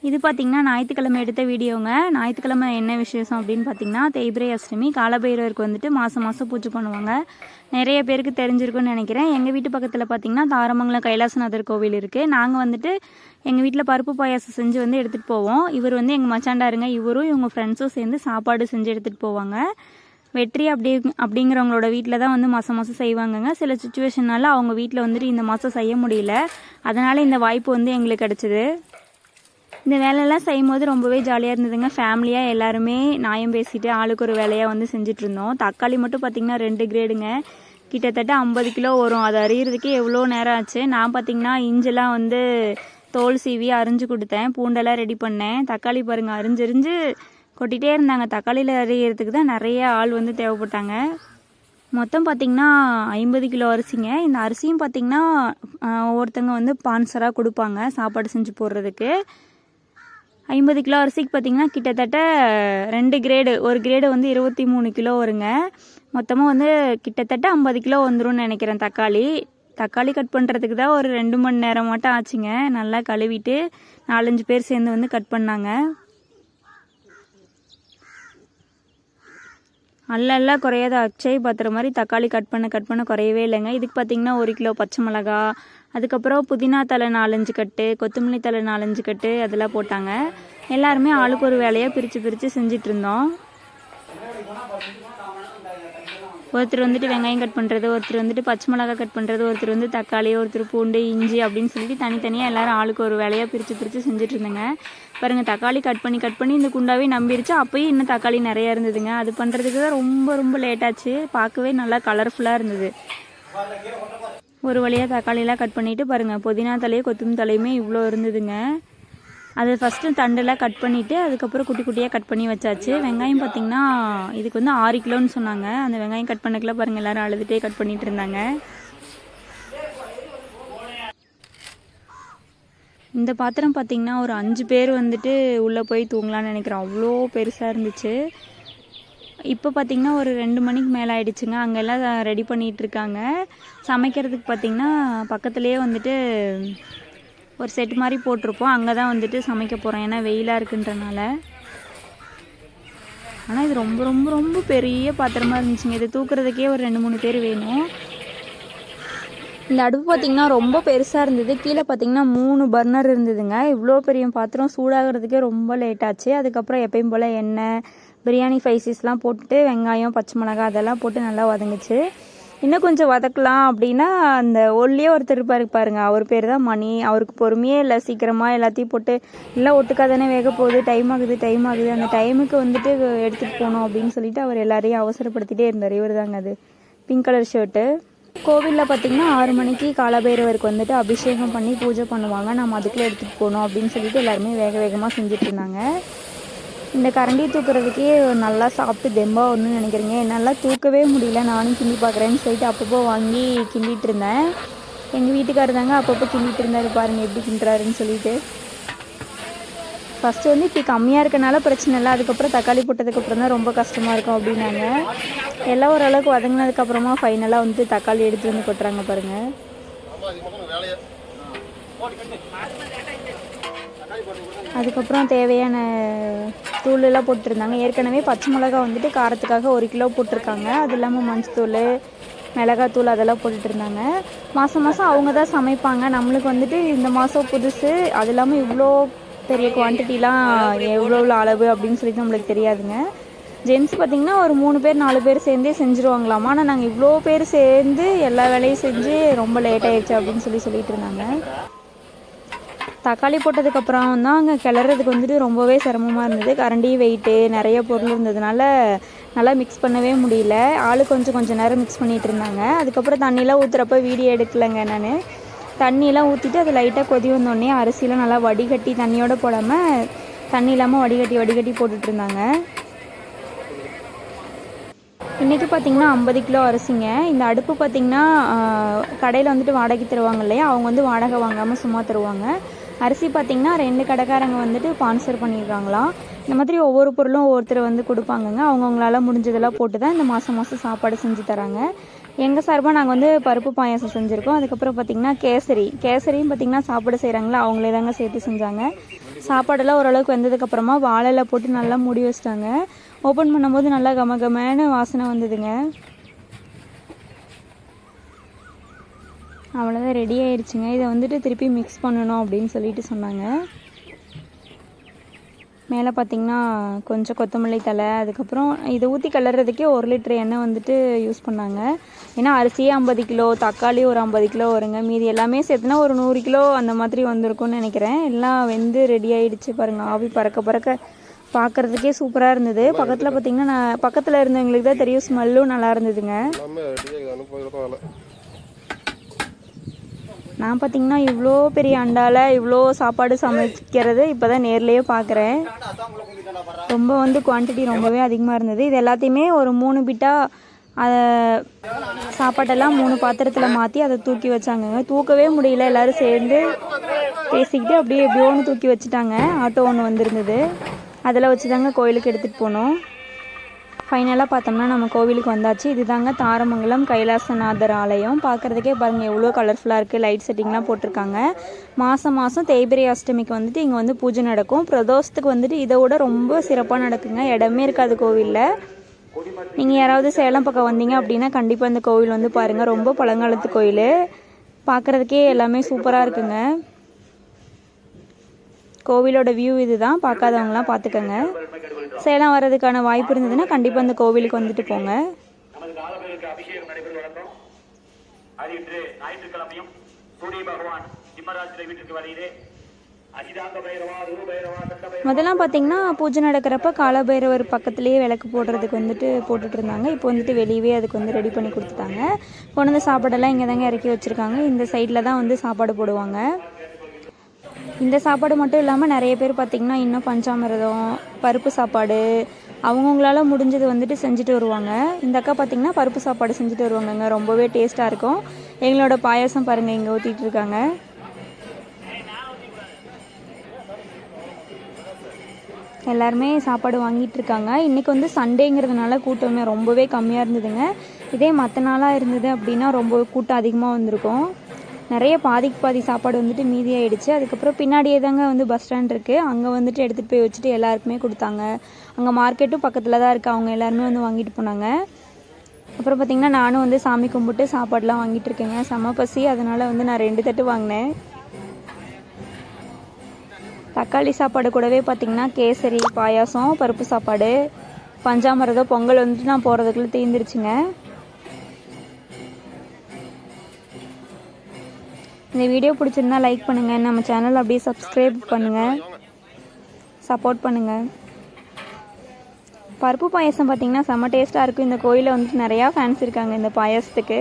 இது பார்த்திங்கன்னா ஞாயிற்றுக்கிழமை எடுத்த வீடியோங்க. ஞாயிற்றுக்கிழமை என்ன விசேஷம் அப்படின்னு பார்த்திங்கன்னா தேய்பிரை அஷ்டமி. காலபைரவருக்கு வந்துட்டு மாதம் மாதம் பூஜை பண்ணுவாங்க. நிறைய பேருக்கு தெரிஞ்சிருக்குன்னு நினைக்கிறேன். எங்கள் வீட்டு பக்கத்தில் பார்த்திங்கன்னா தாரமங்கலம் கைலாசநாதர் கோவில் இருக்குது. நாங்கள் வந்துட்டு எங்கள் வீட்டில் பருப்பு பாயாசம் செஞ்சு வந்து எடுத்துகிட்டு போவோம். இவர் வந்து எங்கள் மச்சாண்டாருங்க. இவரும் இவங்க ஃப்ரெண்ட்ஸும் சேர்ந்து சாப்பாடு செஞ்சு எடுத்துகிட்டு போவாங்க. வெற்றி அப்படிங்கிறவங்களோட வீட்டில் தான் வந்து மாதம் மாதம் செய்வாங்கங்க. சில சுச்சுவேஷனால் அவங்க வீட்டில் வந்துட்டு இந்த மாதம் செய்ய முடியல. அதனால் இந்த வாய்ப்பு வந்து எங்களுக்கு கிடச்சிது. இந்த வேலையெல்லாம் செய்யும்போது ரொம்பவே ஜாலியாக இருந்ததுங்க. ஃபேமிலியாக எல்லாருமே நியாயம் பேசிட்டு ஆளுக்கு ஒரு வேலையாக வந்து செஞ்சிட்ருந்தோம். தக்காளி மட்டும் பார்த்திங்கன்னா 2 கிரேடுங்க. கிட்டத்தட்ட 50 கிலோ வரும். அது அறியறதுக்கே எவ்வளோ நேரம் ஆச்சு. நான் பார்த்திங்கன்னா இஞ்செல்லாம் வந்து தோல் சீவி அரிஞ்சு கொடுத்தேன். பூண்டெல்லாம் ரெடி பண்ணேன். தக்காளி பாருங்கள் அரிஞ்சு கொட்டிகிட்டே இருந்தாங்க. தக்காளியில் அறியறதுக்கு தான் நிறைய ஆள் வந்து தேவைப்பட்டாங்க. மொத்தம் பார்த்திங்கன்னா 50 கிலோ அரிசிங்க. இந்த அரிசியும் பார்த்திங்கன்னா ஒவ்வொருத்தங்க வந்து ஸ்பான்சராக கொடுப்பாங்க சாப்பாடு செஞ்சு போடுறதுக்கு. 50 கிலோ அரிசிக்கு பார்த்திங்கன்னா கிட்டத்தட்ட 2 கிரேடு. ஒரு கிரேடு வந்து 23 கிலோ வருங்க. மொத்தமாக வந்து கிட்டத்தட்ட 50 கிலோ வந்துடும் நினைக்கிறேன். தக்காளி கட் பண்ணுறதுக்கு தான் ஒரு 2 மணி நேரம் மட்டும் ஆச்சுங்க. நல்லா கழுவிட்டு 4-5 பேர் சேர்ந்து வந்து கட் பண்ணாங்க. அல்லெல்லாம் குறையாத அச்சை பாத்திர மாதிரி தக்காளி கட் பண்ண குறையவே இல்லைங்க. இதுக்கு பார்த்திங்கன்னா 1 கிலோ பச்சை மிளகா, அதுக்கப்புறம் புதினா தலை 4-5 கட்டு, கொத்தமல்லி தலை 4-5 கட்டு அதெல்லாம் போட்டாங்க. எல்லாருமே ஆளுக்கு ஒரு வேலையாக பிரித்து செஞ்சிட்ருந்தோம். ஒருத்தர் வந்துட்டு வெங்காயம் கட் பண்ணுறது, ஒருத்தர் வந்துட்டு பச்சை மிளகா கட் பண்ணுறது, ஒருத்தர் வந்து தக்காளி, ஒருத்தர் பூண்டு, இஞ்சி அப்படின்னு சொல்லிட்டு தனித்தனியாக எல்லோரும் ஆளுக்கு ஒரு வேலையாக பிரித்து செஞ்சுட்டு இருந்தேங்க. பாருங்கள் தக்காளி கட் பண்ணி இந்த குண்டாவே நம்பிருச்சு. அப்போயும் இன்னும் தக்காளி நிறையா இருந்ததுங்க. அது பண்ணுறதுக்கு தான் ரொம்ப லேட்டாச்சு. பார்க்கவே நல்லா கலர்ஃபுல்லாக இருந்தது. ஒரு வழியாக தக்காளியெல்லாம் கட் பண்ணிவிட்டு பாருங்கள் புதினா தலையும் கொத்தமல்லி தலையுமே இவ்வளோ இருந்ததுங்க. அது ஃபஸ்ட்டு தண்டெல்லாம் கட் பண்ணிவிட்டு அதுக்கப்புறம் குட்டி குட்டியாக கட் பண்ணி வச்சாச்சு. வெங்காயம் பார்த்திங்கன்னா இதுக்கு வந்து 6 கிலோன்னு சொன்னாங்க. அந்த வெங்காயம் கட் பண்ணக்குள்ள பாருங்கள் எல்லோரும் அழுதுகிட்டே கட் பண்ணிகிட்டு இருந்தாங்க. இந்த பாத்திரம் பார்த்திங்கன்னா ஒரு 5 பேர் வந்துட்டு உள்ளே போய் தூங்கலான்னு நினைக்கிறேன். அவ்வளோ பெருசாக இருந்துச்சு. இப்போ பார்த்திங்கன்னா ஒரு 2 மணிக்கு மேலே ஆகிடுச்சுங்க. அங்கெல்லாம் ரெடி பண்ணிகிட்ருக்காங்க. சமைக்கிறதுக்கு பார்த்திங்கன்னா பக்கத்துலேயே வந்துட்டு ஒரு செட் மாதிரி போட்டிருப்போம். அங்கே தான் வந்துட்டு சமைக்க போகிறோம். ஏன்னா வெயிலாக இருக்குன்றனால. ஆனால் இது ரொம்ப பெரிய பாத்திரமாக இருந்துச்சுங்க. இது தூக்குறதுக்கே ஒரு 2-3 பேர் வேணும். இந்த அடுப்பு பார்த்திங்கன்னா ரொம்ப பெருசாக இருந்தது. கீழே பார்த்திங்கன்னா 3 பர்னர் இருந்ததுங்க. இவ்வளோ பெரிய பாத்திரம் சூடாகிறதுக்கே ரொம்ப லேட்டாச்சு. அதுக்கப்புறம் எப்பயும் போல் எண்ணெய், பிரியாணி ஸ்பைசஸ்லாம் போட்டுட்டு வெங்காயம், பச்சை மிளகாய் அதெல்லாம் போட்டு நல்லா வதங்குச்சு. இன்னும் கொஞ்சம் வதக்கலாம் அப்படின்னா அந்த ஒல்லியே ஒருத்தர் பாருங்க. அவர் பேர் தான் மணி. அவருக்கு பொறுமையே இல்லை. சீக்கிரமாக எல்லாத்தையும் போட்டு எல்லாம் ஒட்டுக்காதானே வேக போகுது. டைம் ஆகுது. அந்த டைமுக்கு வந்துட்டு எடுத்துகிட்டு போகணும் அப்படின்னு சொல்லிட்டு அவர் எல்லாரையும் அவசரப்படுத்திகிட்டே இருந்தார். இவர் தாங்க அது பிங்க் கலர் ஷர்ட்டு. கோவிலில் பார்த்திங்கன்னா 6 மணிக்கு காலபைரவருக்கு வந்துட்டு அபிஷேகம் பண்ணி பூஜை பண்ணுவாங்க. நம்ம அதுக்குள்ளே எடுத்துகிட்டு போகணும் அப்படின்னு சொல்லிட்டு எல்லாருமே வேகமாக செஞ்சுட்டு இருந்தாங்க. இந்த கரண்டி தூக்குறதுக்கே நல்லா சாப்பிட்டு தெம்பா ஒன்றுன்னு நினைக்கிறீங்க. என்னால் தூக்கவே முடியல. நானும் கிண்டி பார்க்குறேன்னு சொல்லிட்டு அப்பப்போ வாங்கி கிண்டிகிட்டு இருந்தேன். எங்கள் வீட்டுக்காரர் தாங்க அப்பப்போ கிண்டிகிட்டு இருந்தார். பாருங்கள் எப்படி கிண்டுறாருன்னு சொல்லிட்டு. ஃபஸ்ட்டு வந்து இப்படி கம்மியாக இருக்கனால பிரச்சனை இல்லை. அதுக்கப்புறம் தக்காளி போட்டதுக்கப்புறம் தான் ரொம்ப கஷ்டமாக இருக்கும் அப்படின்னாங்க. எல்லாம் ஓரளவுக்கு வதங்கினதுக்கப்புறமா ஃபைனலாக வந்து தக்காளி எடுத்து வந்து கொட்டுறாங்க பாருங்கள். அதுக்கப்புறம் தேவையான தூளெல்லாம் போட்டுருந்தாங்க. ஏற்கனவே பச்சை மிளகா வந்துட்டு காரத்துக்காக 1 கிலோ போட்டிருக்காங்க. அது இல்லாமல் மஞ்சத்தூள், மிளகாத்தூள் அதெல்லாம் போட்டுட்டு இருந்தாங்க. மாதம் அவங்க தான் சமைப்பாங்க. நம்மளுக்கு வந்துட்டு இந்த மாதம் புதுசு. அது இல்லாமல் இவ்வளோ பெரிய குவான்டிட்டிலாம் எவ்வளோ அளவு அப்படின்னு சொல்லிட்டு நம்மளுக்கு தெரியாதுங்க. ஜென்ஸ் பார்த்திங்கன்னா ஒரு 3 பேர் 4 பேர் சேர்ந்தே செஞ்சுருவாங்களாமா. ஆனால் நாங்கள் இவ்வளோ பேர் சேர்ந்து எல்லா வேலையும் செஞ்சு ரொம்ப லேட் ஆகிடுச்சு அப்படின்னு சொல்லிட்டு இருந்தாங்க. தக்காளி போட்டதுக்கப்புறம் தான் அங்கே கிளறதுக்கு வந்துட்டு ரொம்பவே சிரமமாக இருந்தது. கரண்டி வெயிட்டு நிறைய பொருள் இருந்ததுனால நல்லா மிக்ஸ் பண்ணவே முடியல. ஆளு கொஞ்சம் நேரம் மிக்ஸ் பண்ணிகிட்டு இருந்தாங்க. அதுக்கப்புறம் தண்ணியெலாம் ஊற்றுறப்ப வீடியோ எடுக்கலைங்க நான். தண்ணியெல்லாம் ஊற்றிட்டு அது லைட்டாக கொதி வந்தோடனே அரிசியெலாம் நல்லா வடிகட்டி தண்ணியோடு போடாமல் தண்ணி இல்லாமல் வடிகட்டி போட்டுட்ருந்தாங்க. இன்றைக்கி பார்த்திங்கன்னா 50 கிலோ அரிசிங்க. இந்த அடுப்பு பார்த்திங்கன்னா கடையில் வந்துட்டு வாடகை தருவாங்க இல்லையா, அவங்க வந்து வாடகை வாங்காமல் சும்மா தருவாங்க. அரிசி பார்த்திங்கன்னா 2 கடைக்காரங்க வந்துட்டு ஸ்பான்சர் பண்ணியிருக்காங்களாம். இந்த மாதிரி ஒவ்வொரு பொருளும் ஒவ்வொருத்தர் வந்து கொடுப்பாங்கங்க. அவங்கவுங்களால முடிஞ்சதெல்லாம் போட்டு தான் இந்த மாதம் சாப்பாடு செஞ்சு தராங்க. எங்கள் சார்பாக நாங்கள் வந்து பருப்பு பாயாசம் செஞ்சுருக்கோம். அதுக்கப்புறம் பார்த்திங்கன்னா கேசரியும் பார்த்திங்கன்னா சாப்பாடு செய்கிறாங்களா அவங்களே தாங்க சேர்த்து செஞ்சாங்க. சாப்பாடெல்லாம் ஓரளவுக்கு வெந்ததுக்கப்புறமா வாழையில போட்டு நல்லா மூடி வச்சிட்டாங்க. ஓப்பன் பண்ணும்போது நல்லா கமகமான வாசனை வந்ததுங்க. அவ்வளோதான், ரெடி ஆயிடுச்சுங்க. இதை வந்துட்டு திருப்பி மிக்ஸ் பண்ணணும் அப்படின்னு சொல்லிட்டு சொன்னாங்க. மேலே பார்த்திங்கன்னா கொஞ்சம் கொத்தமல்லி தழை, அதுக்கப்புறம் இதை ஊற்றி கிளறதுக்கே 1 லிட்டர் எண்ணெய் வந்துட்டு யூஸ் பண்ணாங்க. ஏன்னா அரிசியே 50 கிலோ, தக்காளி ஒரு 50 கிலோ வருங்க. மீதி எல்லாமே சேர்த்துனா ஒரு 100 கிலோ அந்த மாதிரி வந்திருக்கும்னு நினைக்கிறேன். எல்லாம் வெந்து ரெடி ஆகிடுச்சு பாருங்கள். ஆவி பறக்க பறக்க பார்க்குறதுக்கே சூப்பராக இருந்தது. பக்கத்தில் பார்த்திங்கன்னா நான் பக்கத்தில் இருந்தவங்களுக்கு தான் தெரியும், ஸ்மெல்லும் நல்லா இருந்ததுங்க. நான் பார்த்திங்கன்னா இவ்வளோ பெரிய அண்டாவில் இவ்வளோ சாப்பாடு சமைக்கிறது இப்போ தான் நேர்லேயே பார்க்குறேன். ரொம்ப வந்து குவான்டிட்டி ரொம்பவே அதிகமாக இருந்தது. இது எல்லாத்தையுமே ஒரு 3 பிட்டாக அதை சாப்பாட்டெல்லாம் 3 பாத்திரத்தில் மாற்றி அதை தூக்கி வச்சாங்க. தூக்கவே முடியல, எல்லோரும் சேர்ந்து பேசிக்கிட்டு அப்படியே எப்படியோன்னு தூக்கி வச்சுட்டாங்க. ஆட்டோ ஒன்று வந்திருந்தது, அதில் வச்சு தாங்க கோயிலுக்கு எடுத்துகிட்டு போனோம். ஃபைனலாக பார்த்தோம்னா நம்ம கோவிலுக்கு வந்தாச்சு. இது தாங்க தாரமங்கலம் கைலாசநாதர் ஆலயம். பார்க்குறதுக்கே பாருங்கள் எவ்வளோ கலர்ஃபுல்லாக இருக்குது. லைட் செட்டிங்லாம் போட்டிருக்காங்க. மாதம் தேய்பிரை அஷ்டமிக்கு வந்துட்டு இங்கே வந்து பூஜை நடக்கும். பிரதோஷத்துக்கு வந்துட்டு இதை விட ரொம்ப சிறப்பாக நடக்குங்க. இடமே இருக்காது கோவிலில். நீங்கள் யாராவது சேலம் பக்கம் வந்தீங்க அப்படின்னா கண்டிப்பாக இந்த கோவில் வந்து பாருங்கள். ரொம்ப பழங்காலத்து கோயில். பார்க்குறதுக்கே எல்லாமே சூப்பராக இருக்குங்க. கோவிலோட வியூ இது தான். பார்க்காதவங்களாம் பார்த்துக்கோங்க. சேலம் வர்றதுக்கான வாய்ப்பு இருந்ததுன்னா கண்டிப்பாக அந்த கோவிலுக்கு வந்துட்டு போங்க. முதல்லாம் பார்த்தீங்கன்னா பூஜை நடக்கிறப்ப காலபைரவர் பக்கத்துலேயே விளக்கு போடுறதுக்கு வந்துட்டு போட்டுட்டு இருந்தாங்க. இப்போ வந்துட்டு வெளியவே அதுக்கு வந்து ரெடி பண்ணி கொடுத்துட்டாங்க. கொண்டு வந்து சாப்பாடெல்லாம் இங்கே தாங்க இறக்கி வச்சுருக்காங்க. இந்த சைடில் தான் வந்து சாப்பாடு போடுவாங்க. இந்த சாப்பாடு மட்டும் இல்லாமல் நிறைய பேர் பார்த்திங்கன்னா இன்னும் பஞ்சாமிரதம், பருப்பு சாப்பாடு அவங்கவுங்களால முடிஞ்சது வந்துட்டு செஞ்சுட்டு வருவாங்க. இந்த அக்கா பார்த்திங்கன்னா பருப்பு சாப்பாடு செஞ்சுட்டு வருவாங்கங்க. ரொம்பவே டேஸ்ட்டாக இருக்கும். எங்களோட பாயாசம் பாருங்கள் இங்கே ஊற்றிட்டு இருக்காங்க. எல்லாருமே சாப்பாடு வாங்கிட்டு இருக்காங்க. இன்றைக்கி வந்து சண்டேங்கிறதுனால கூட்டமே ரொம்பவே கம்மியாக இருந்ததுங்க. இதே மற்ற நாளாக இருந்தது அப்படின்னா ரொம்ப கூட்டம் அதிகமாக வந்திருக்கும். நிறைய பாதிக்கு பாதி சாப்பாடு வந்துட்டு மீதியாகிடுச்சு. அதுக்கப்புறம் பின்னாடியே தாங்க வந்து பஸ் ஸ்டாண்ட் இருக்குது. அங்கே வந்துட்டு எடுத்துகிட்டு போய் வச்சுட்டு எல்லாருக்குமே கொடுத்தாங்க. அங்கே மார்க்கெட்டும் பக்கத்தில் தான் இருக்குது. அவங்க எல்லாருமே வந்து வாங்கிட்டு போனாங்க. அப்புறம் பார்த்திங்கன்னா நானும் வந்து சாமி கும்பிட்டு சாப்பாடெலாம் வாங்கிட்டு இருக்கேங்க. செம பசி, அதனால் வந்து நான் 2 தட்டு வாங்கினேன். தக்காளி சாப்பாடு கூடவே பார்த்திங்கன்னா கேசரி, பாயாசம், பருப்பு சாப்பாடு, பஞ்சாமிரதம், பொங்கல் வந்துட்டு நான் போகிறதுக்குள்ளே தீர்ந்துருச்சுங்க. இந்த வீடியோ பிடிச்சிருந்தா லைக் பண்ணுங்கள். நம்ம சேனல் அப்படியே சப்ஸ்கிரைப் பண்ணுங்கள், சப்போர்ட் பண்ணுங்கள். பருப்பு பாயாசம் பார்த்திங்கன்னா செம்ம டேஸ்ட்டாக இருக்கும். இந்த கோயிலில் வந்துட்டு நிறையா ஃபேன்ஸ் இருக்காங்க இந்த பாயாசத்துக்கு.